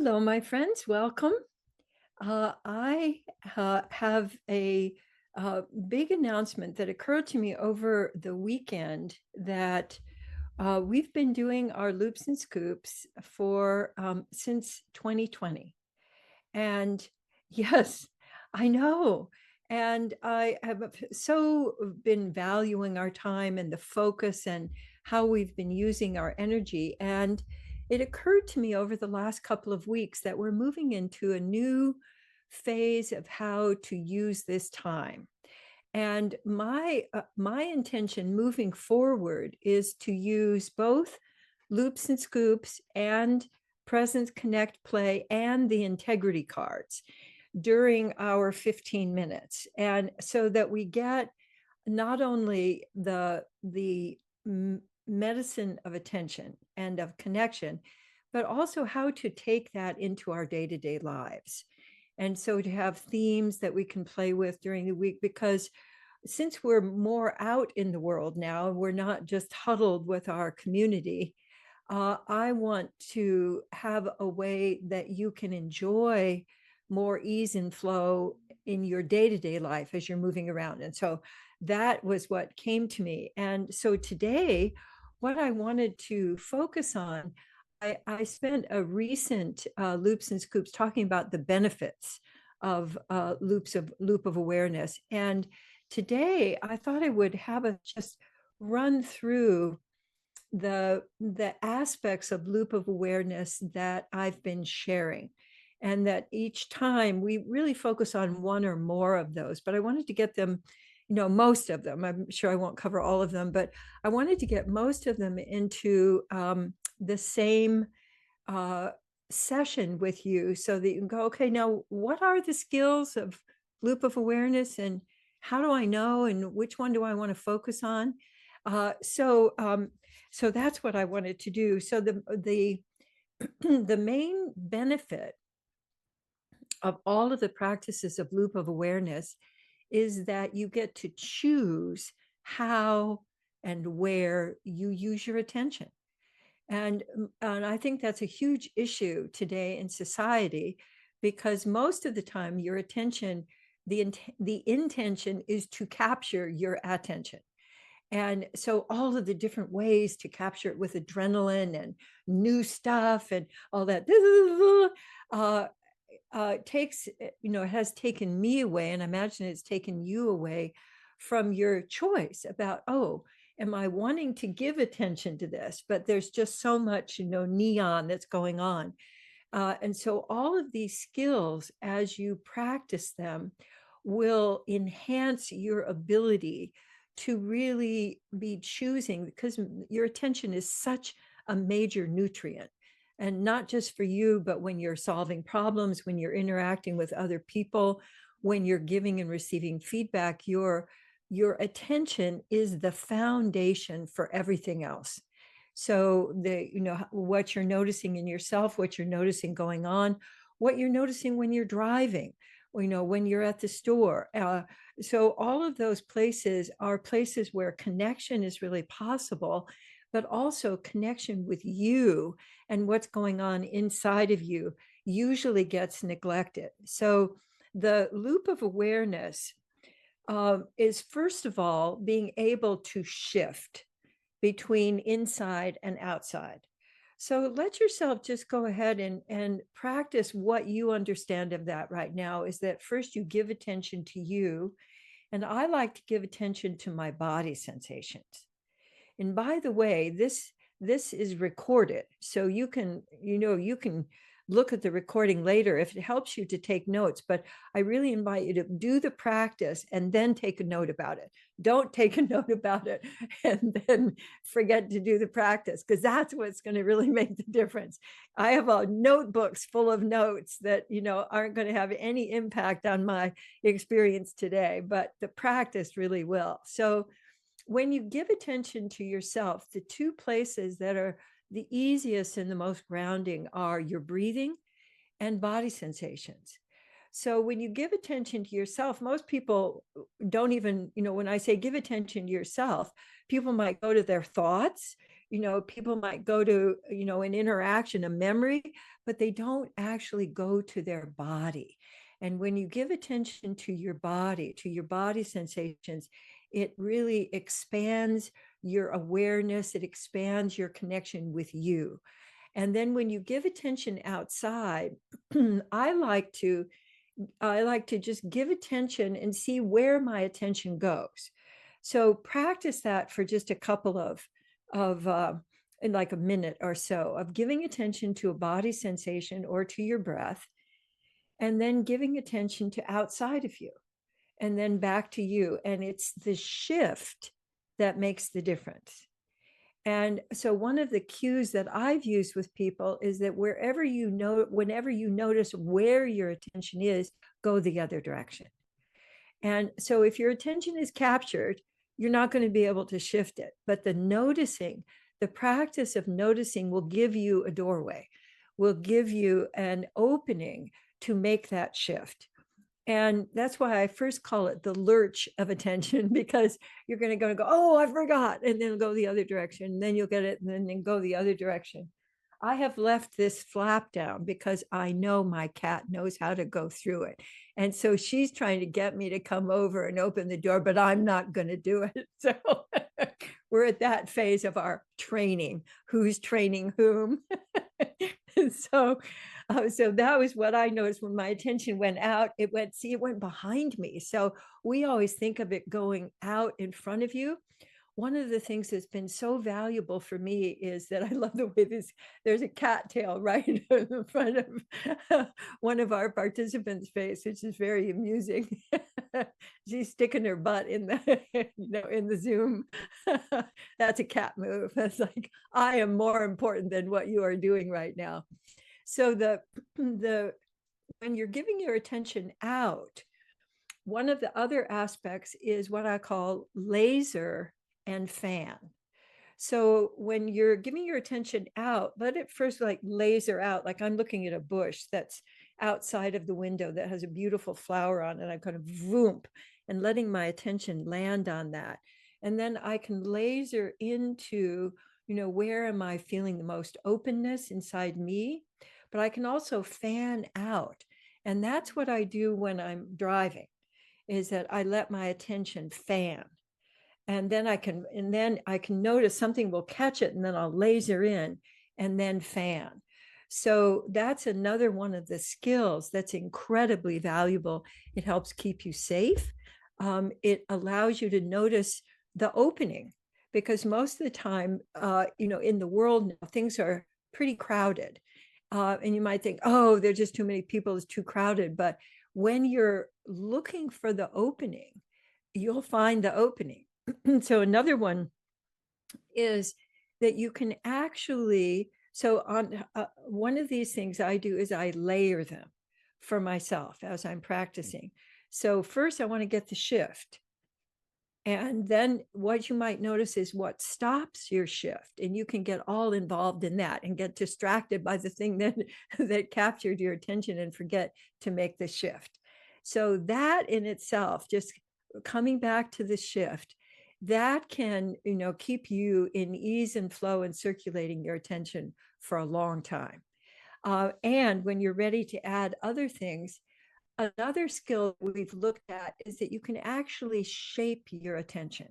Hello, my friends. Welcome. I have a big announcement that occurred to me over the weekend that we've been doing our loops and scoops for since 2020. And yes, I know. And I have so been valuing our time and the focus and how we've been using our energy. And it occurred to me over the last couple of weeks that we're moving into a new phase of how to use this time. And my intention moving forward is to use both loops and scoops and presence, connect, play, and the integrity cards during our 15 minutes, and so that we get not only the medicine of attention and of connection, but also how to take that into our day-to-day lives. And so to have themes that we can play with during the week, because since we're more out in the world now, we're not just huddled with our community. I want to have a way that you can enjoy more ease and flow in your day-to-day life as you're moving around. And so that was what came to me. And so today, what I wanted to focus on, I spent a recent loops and scoops talking about the benefits of loop of awareness. And today I thought I would have us just run through the aspects of loop of awareness that I've been sharing, and that each time we really focus on one or more of those. But I wanted to get them, most of them. I'm sure I won't cover all of them, but I wanted to get most of them into the same uh, session with you, so that you can go, okay, now what are the skills of loop of awareness, and how do I know, and which one do I want to focus on? So that's what I wanted to do. So the the main benefit of all of the practices of loop of awareness is that you get to choose how and where you use your attention. And I think that's a huge issue today in society, because most of the time your attention, the intention is to capture your attention. And so all of the different ways to capture it with adrenaline and new stuff and all that uh, takes, it has taken me away, and I imagine it's taken you away from your choice about, oh, am I wanting to give attention to this? But there's just so much, neon that's going on. And so all of these skills, as you practice them, will enhance your ability to really be choosing, because your attention is such a major nutrient. And not just for you, but when you're solving problems, when you're interacting with other people, when you're giving and receiving feedback, your attention is the foundation for everything else. So what you're noticing in yourself, what you're noticing going on, what you're noticing when you're driving, when you're at the store. So all of those places are places where connection is really possible, but also connection with you and what's going on inside of you usually gets neglected. So the loop of awareness is, first of all, being able to shift between inside and outside. So let yourself just go ahead and practice what you understand of that right now, is that first you give attention to you. And I like to give attention to my body sensations. And by the way, this is recorded, so you can look at the recording later if it helps you to take notes. But I really invite you to do the practice and then take a note about it. Don't take a note about it and then forget to do the practice, because that's what's going to really make the difference. I have notebooks full of notes that aren't going to have any impact on my experience today, but the practice really will. So when you give attention to yourself, the two places that are the easiest and the most grounding are your breathing and body sensations. So when you give attention to yourself, most people don't even, when I say give attention to yourself, people might go to their thoughts, people might go to, an interaction, a memory, but they don't actually go to their body. And when you give attention to your body sensations, it really expands your awareness, it expands your connection with you. And then when you give attention outside, I like to just give attention and see where my attention goes. So practice that for just a couple of in like a minute or so of giving attention to a body sensation or to your breath, and then giving attention to outside of you, and then back to you. And it's the shift that makes the difference. And so one of the cues that I've used with people is that whenever you notice where your attention is, go the other direction. And so if your attention is captured, you're not going to be able to shift it. But the practice of noticing will give you a doorway, will give you an opening to make that shift. And that's why I first call it the lurch of attention, because you're going to go, oh, I forgot, and then go the other direction. And then you'll get it, and then go the other direction. I have left this flap down because I know my cat knows how to go through it. And so she's trying to get me to come over and open the door, but I'm not going to do it. So we're at that phase of our training. Who's training whom? So that was what I noticed when my attention went out. It went behind me. So we always think of it going out in front of you. One of the things that's been so valuable for me is that I love the way there's a cat tail right in front of one of our participants' face, which is very amusing. She's sticking her butt in the Zoom. That's a cat move. That's like, I am more important than what you are doing right now. So when you're giving your attention out, one of the other aspects is what I call laser and fan. So when you're giving your attention out, let it first like laser out. Like I'm looking at a bush that's outside of the window that has a beautiful flower on it. I'm kind of voomp and letting my attention land on that. And then I can laser into, where am I feeling the most openness inside me? But I can also fan out. And that's what I do when I'm driving, is that I let my attention fan. And then I can notice something will catch it, and then I'll laser in and then fan. So that's another one of the skills that's incredibly valuable. It helps keep you safe. It allows you to notice the opening, because most of the time, in the world now, things are pretty crowded. And you might think, oh, there's just too many people, it's too crowded. But when you're looking for the opening, you'll find the opening. So another one is that you can actually, so on one of these things I do is I layer them for myself as I'm practicing. So first I want to get the shift. And then what you might notice is what stops your shift. And you can get all involved in that and get distracted by the thing that captured your attention and forget to make the shift. So that in itself, just coming back to the shift, that can, keep you in ease and flow and circulating your attention for a long time. And when you're ready to add other things, another skill we've looked at is that you can actually shape your attention.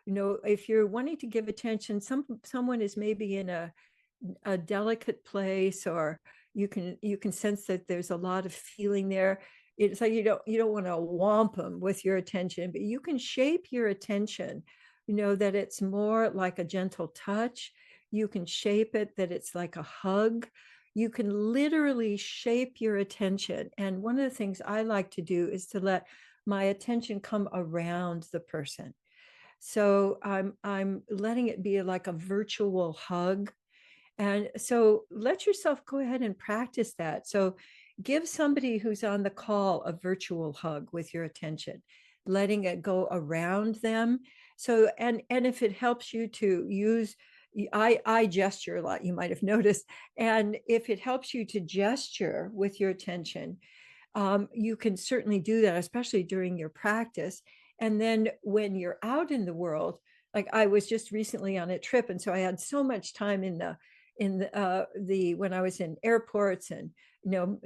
If you're wanting to give attention, someone is maybe in a delicate place, or you can sense that there's a lot of feeling there. It's like you don't want to whomp them with your attention, but you can shape your attention, that it's more like a gentle touch. You can shape it that it's like a hug. You can literally shape your attention. And one of the things I like to do is to let my attention come around the person. So I'm letting it be like a virtual hug. And so let yourself go ahead and practice that. So give somebody who's on the call a virtual hug with your attention, letting it go around them. So, and if it helps you to use, I gesture a lot, you might have noticed. And if it helps you to gesture with your attention, you can certainly do that, especially during your practice. And then when you're out in the world, like I was just recently on a trip, and so I had so much time in the when I was in airports, and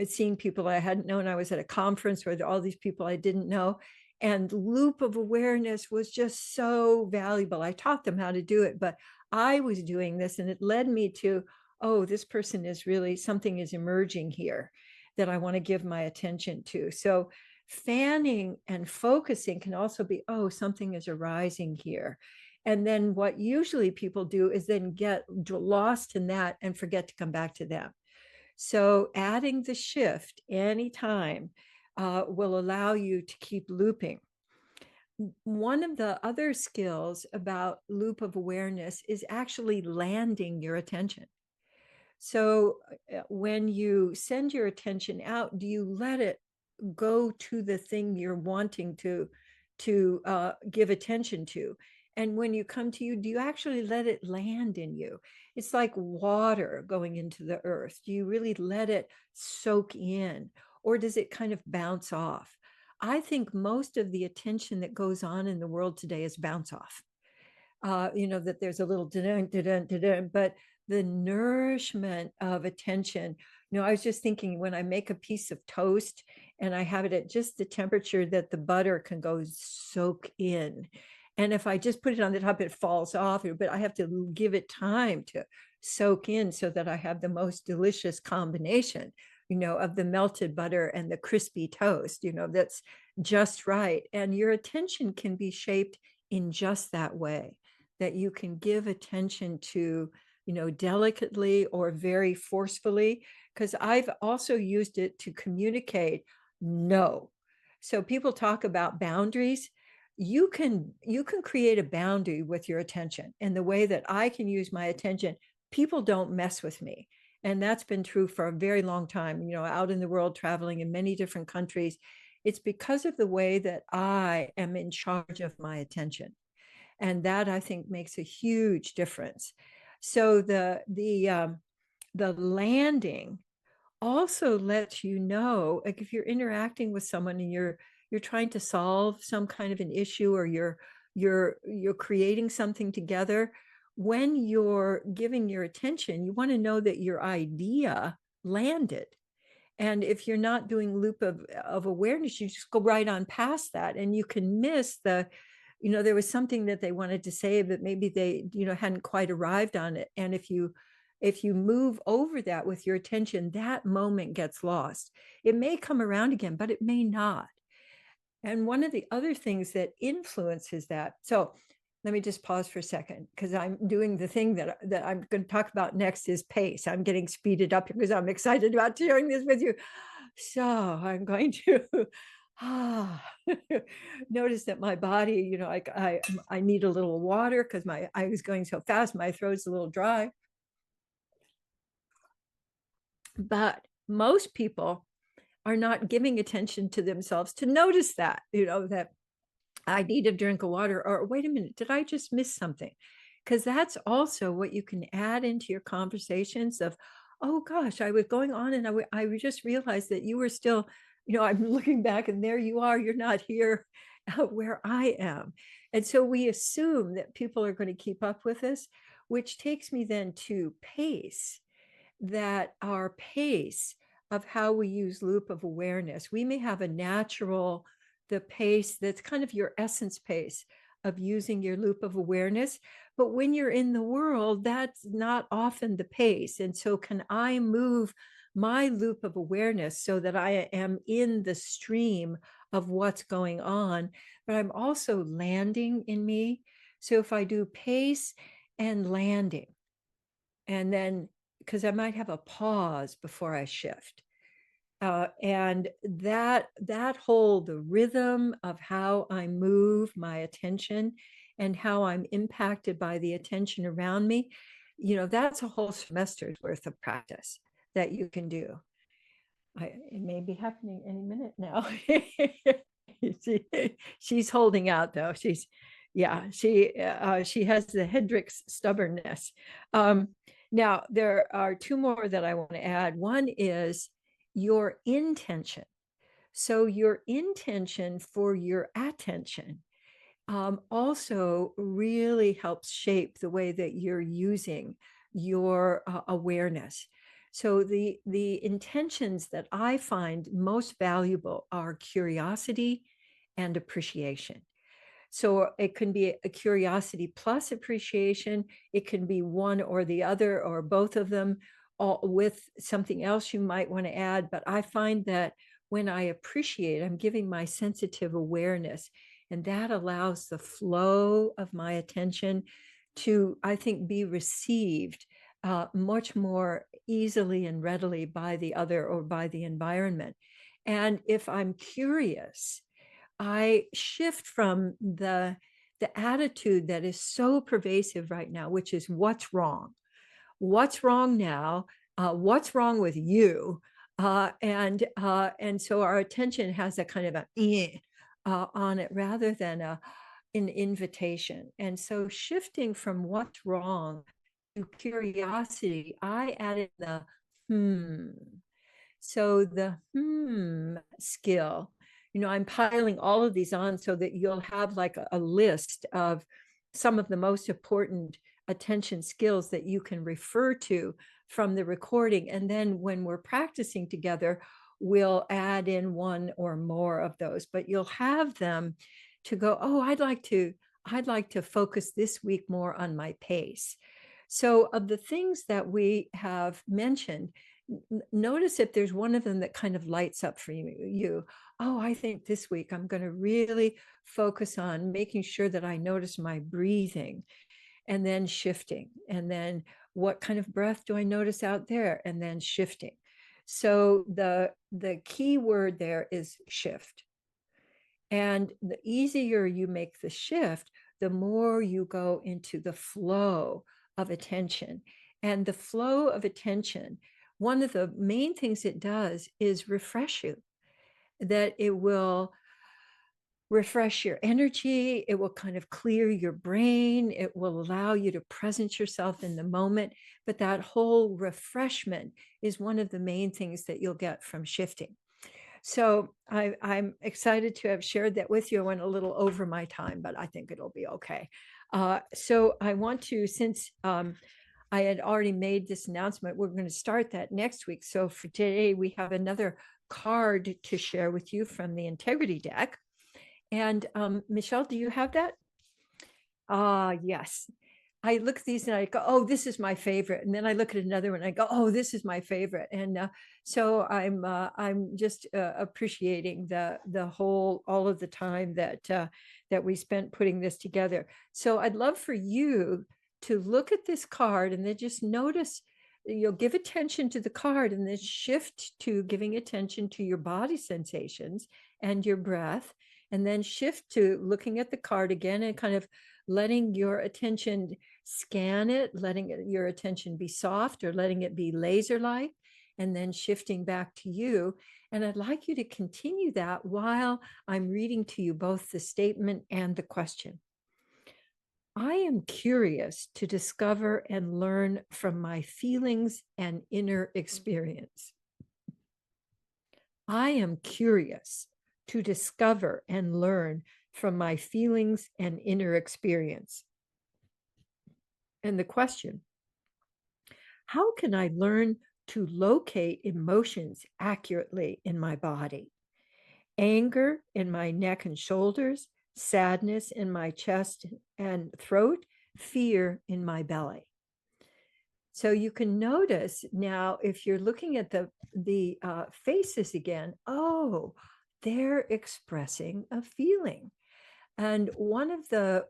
seeing people I hadn't known. I was at a conference where all these people I didn't know, and loop of awareness was just so valuable. I taught them how to do it, but I was doing this, and it led me to, oh, this person is really, something is emerging here that I want to give my attention to. So fanning and focusing can also be, oh, something is arising here. And then what usually people do is then get lost in that and forget to come back to them. So adding the shift anytime will allow you to keep looping. One of the other skills about loop of awareness is actually landing your attention. So when you send your attention out, do you let it go to the thing you're wanting to give attention to? And when you come to you, do you actually let it land in you? It's like water going into the earth. Do you really let it soak in, or does it kind of bounce off? I think most of the attention that goes on in the world today is bounce off. That there's a little but the nourishment of attention. I was just thinking, when I make a piece of toast and I have it at just the temperature that the butter can go soak in. And if I just put it on the top, it falls off, but I have to give it time to soak in so that I have the most delicious combination, of the melted butter and the crispy toast, that's just right. And your attention can be shaped in just that way, that you can give attention to, delicately or very forcefully, because I've also used it to communicate no. So people talk about boundaries. You can create a boundary with your attention. And the way that I can use my attention, people don't mess with me. And that's been true for a very long time, out in the world, traveling in many different countries. It's because of the way that I am in charge of my attention. And that, I think, makes a huge difference. So the landing also lets you know, like if you're interacting with someone and you're trying to solve some kind of an issue, or you're creating something together, when you're giving your attention, you want to know that your idea landed. And if you're not doing loop of awareness, you just go right on past that, and you can miss there was something that they wanted to say, but maybe they, hadn't quite arrived on it. And if you move over that with your attention, that moment gets lost. It may come around again, but it may not. And one of the other things that influences that, so let me just pause for a second, because I'm doing the thing that I'm going to talk about next is pace. I'm getting speeded up because I'm excited about sharing this with you. So I'm going to notice that my body, I need a little water because I was going so fast. My throat's a little dry. But most people are not giving attention to themselves to notice that, that I need a drink of water, or wait a minute, did I just miss something? Because that's also what you can add into your conversations of, oh gosh, I was going on and I just realized that you were still, I'm looking back and there you are, you're not here where I am. And so we assume that people are going to keep up with us, which takes me then to pace, that our pace of how we use loop of awareness. We may have a natural, the pace that's kind of your essence pace of using your loop of awareness. But when you're in the world, that's not often the pace. And so can I move my loop of awareness so that I am in the stream of what's going on, but I'm also landing in me. So if I do pace and landing, and then, because I might have a pause before I shift. And that whole, the rhythm of how I move my attention and how I'm impacted by the attention around me, that's a whole semester's worth of practice that you can do. It may be happening any minute now. She's holding out though. She has the Hendrix stubbornness. Now there are two more that I want to add. One is your intention. So your intention for your attention also really helps shape the way that you're using your awareness. So the intentions that I find most valuable are curiosity and appreciation. So it can be a curiosity plus appreciation. It can be one or the other or both of them, all with something else you might want to add. But I find that when I appreciate, I'm giving my sensitive awareness, and that allows the flow of my attention to, I think, be received much more easily and readily by the other or by the environment. And if I'm curious, I shift from the attitude that is so pervasive right now, which is what's wrong? What's wrong now? What's wrong with you? And so our attention has a kind of a on it rather than an invitation. And so shifting from what's wrong to curiosity, I added the hmm. So the skill, I'm piling all of these on so that you'll have like a list of some of the most important attention skills that you can refer to from the recording. And then when we're practicing together, we'll add in one or more of those, but you'll have them to go, oh, I'd like to focus this week more on my pace. So of the things that we have mentioned, notice if there's one of them that kind of lights up for you. Oh, I think this week I'm going to really focus on making sure that I notice my breathing and then shifting. And then what kind of breath do I notice out there? And then shifting. So the key word there is shift. And the easier you make the shift, the more you go into the flow of attention. And the flow of attention, one of the main things it does is refresh you, that it will refresh your energy. It will kind of clear your brain. It will allow you to present yourself in the moment. But that whole refreshment is one of the main things that you'll get from shifting. So I'm excited to have shared that with you. I went a little over my time, but I think it'll be okay. So I want to, since I had already made this announcement, we're going to start that next week. So for today, we have another card to share with you from the Integrity deck. And Michelle, do you have that? Yes. I look at these and I go, oh, this is my favorite. And then I look at another one and I go, oh, this is my favorite. And so I'm just appreciating the whole, all of the time that we spent putting this together. So I'd love for you to look at this card and then just notice, you'll give attention to the card and then shift to giving attention to your body sensations and your breath, and then shift to looking at the card again and kind of letting your attention scan it, letting your attention be soft or letting it be laser-like, and then shifting back to you. And I'd like you to continue that while I'm reading to you both the statement and the question. I am curious to discover and learn from my feelings and inner experience. I am curious to discover and learn from my feelings and inner experience. And the question, how can I learn to locate emotions accurately in my body? Anger in my neck and shoulders, sadness in my chest and throat, fear in my belly. So you can notice now, if you're looking at the faces again, oh, they're expressing a feeling. And one of the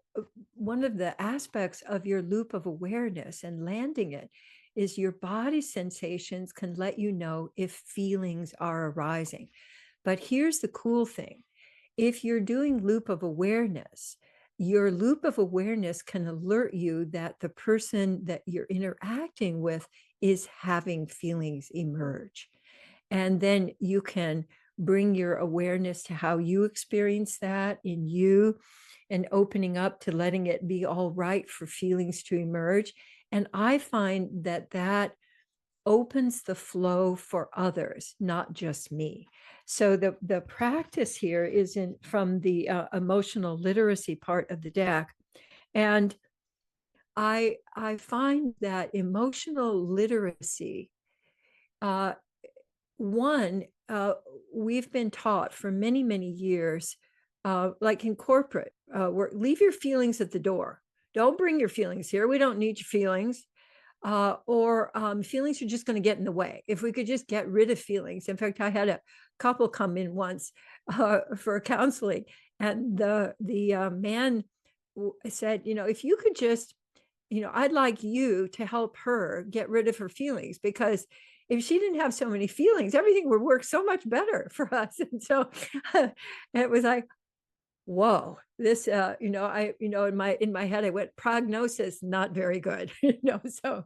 aspects of your loop of awareness and landing it is your body sensations can let you know if feelings are arising. But here's the cool thing. If you're doing loop of awareness, your loop of awareness can alert you that the person that you're interacting with is having feelings emerge. And then you can bring your awareness to how you experience that in you and opening up to letting it be all right for feelings to emerge. And I find that opens the flow for others, not just me. So the practice here is from the emotional literacy part of the deck. And I find that emotional literacy, uh, one, we've been taught for many, many years, like in corporate, leave your feelings at the door. Don't bring your feelings here. We don't need your feelings. Or feelings are just going to get in the way. If we could just get rid of feelings. In fact, I had a couple come in once for counseling, and the man said, if you could just, I'd like you to help her get rid of her feelings, because if she didn't have so many feelings, everything would work so much better for us. And so it was like, whoa, this, in my head, I went, prognosis, not very good, so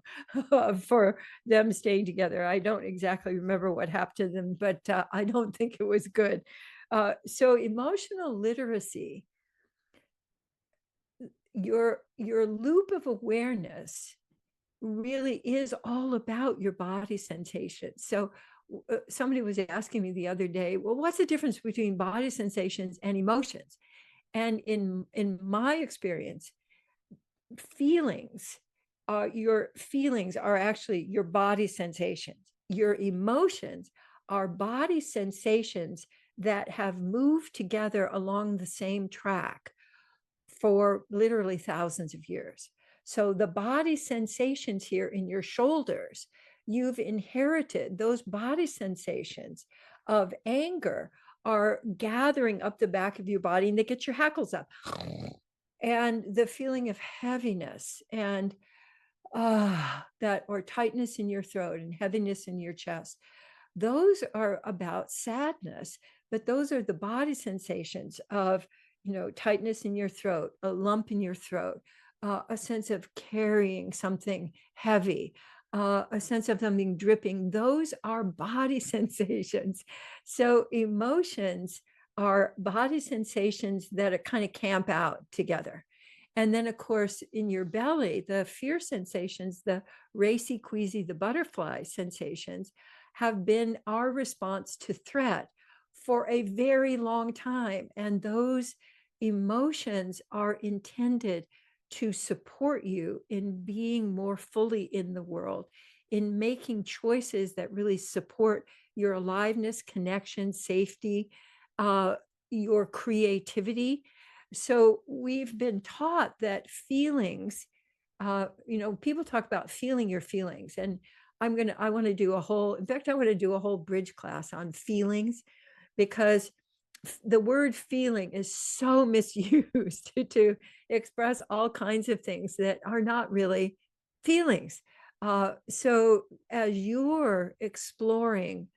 for them staying together. I don't exactly remember what happened to them, but I don't think it was good. So emotional literacy, your loop of awareness really is all about your body sensations. So somebody was asking me the other day, well, what's the difference between body sensations and emotions? And in my experience, your feelings are actually your body sensations. Your emotions are body sensations that have moved together along the same track for literally thousands of years. So the body sensations here in your shoulders, you've inherited those body sensations of anger are gathering up the back of your body, and they get your hackles up. And the feeling of heaviness and that, or tightness in your throat and heaviness in your chest, those are about sadness, but those are the body sensations of, tightness in your throat, a lump in your throat, a sense of carrying something heavy, a sense of something dripping. Those are body sensations. So emotions are body sensations that kind of camp out together. And then, of course, in your belly, the fear sensations, the racy, queasy, the butterfly sensations, have been our response to threat for a very long time. And those emotions are intended to support you in being more fully in the world, in making choices that really support your aliveness, connection, safety, your creativity. So we've been taught that feelings, people talk about feeling your feelings, and I want to do a whole, in fact, I want to do a whole bridge class on feelings, because the word feeling is so misused to express all kinds of things that are not really feelings. So as you're exploring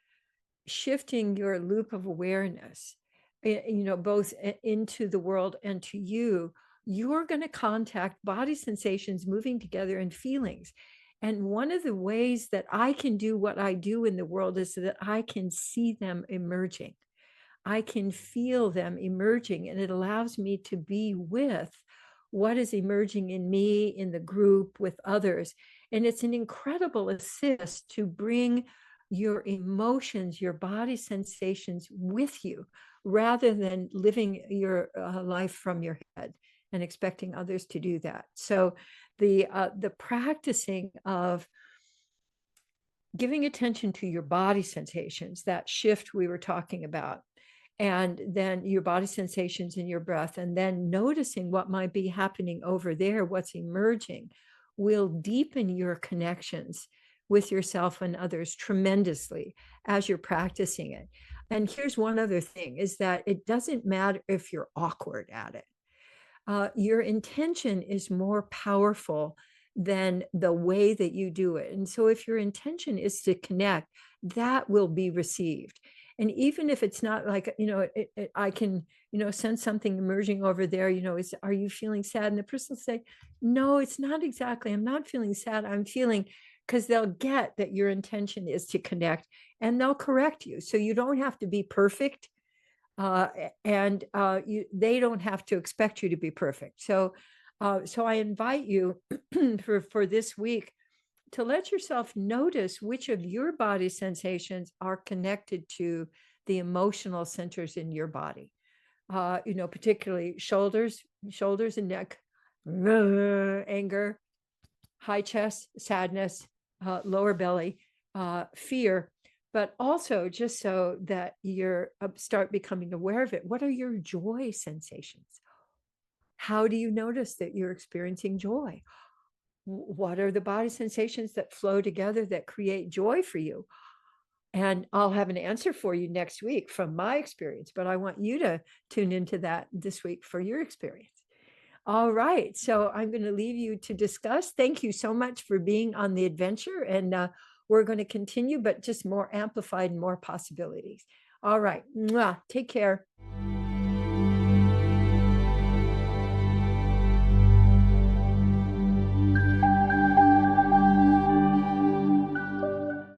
shifting your loop of awareness, both into the world and to you, you're going to contact body sensations moving together and feelings. And one of the ways that I can do what I do in the world is that I can see them emerging. I can feel them emerging, and it allows me to be with what is emerging in me, in the group, with others. And it's an incredible assist to bring your emotions, your body sensations with you, rather than living your life from your head and expecting others to do that. So the practicing of giving attention to your body sensations, that shift we were talking about, and then your body sensations in your breath, and then noticing what might be happening over there, what's emerging, will deepen your connections with yourself and others tremendously as you're practicing it. And here's one other thing, is that it doesn't matter if you're awkward at it. Your intention is more powerful than the way that you do it. And so if your intention is to connect, that will be received. And even if it's not like, I can, sense something emerging over there, are you feeling sad? And the person will say, no, it's not exactly, I'm not feeling sad. I'm feeling, because they'll get that your intention is to connect, and they'll correct you. So you don't have to be perfect, and they don't have to expect you to be perfect. So I invite you for this week to let yourself notice which of your body sensations are connected to the emotional centers in your body. Particularly shoulders and neck, anger, high chest, sadness, lower belly, fear, but also just so that you're start becoming aware of it. What are your joy sensations? How do you notice that you're experiencing joy? What are the body sensations that flow together that create joy for you? And I'll have an answer for you next week from my experience, but I want you to tune into that this week for your experience. All right. So I'm going to leave you to discuss. Thank you so much for being on the adventure. And we're going to continue, but just more amplified and more possibilities. All right. Mwah. Take care.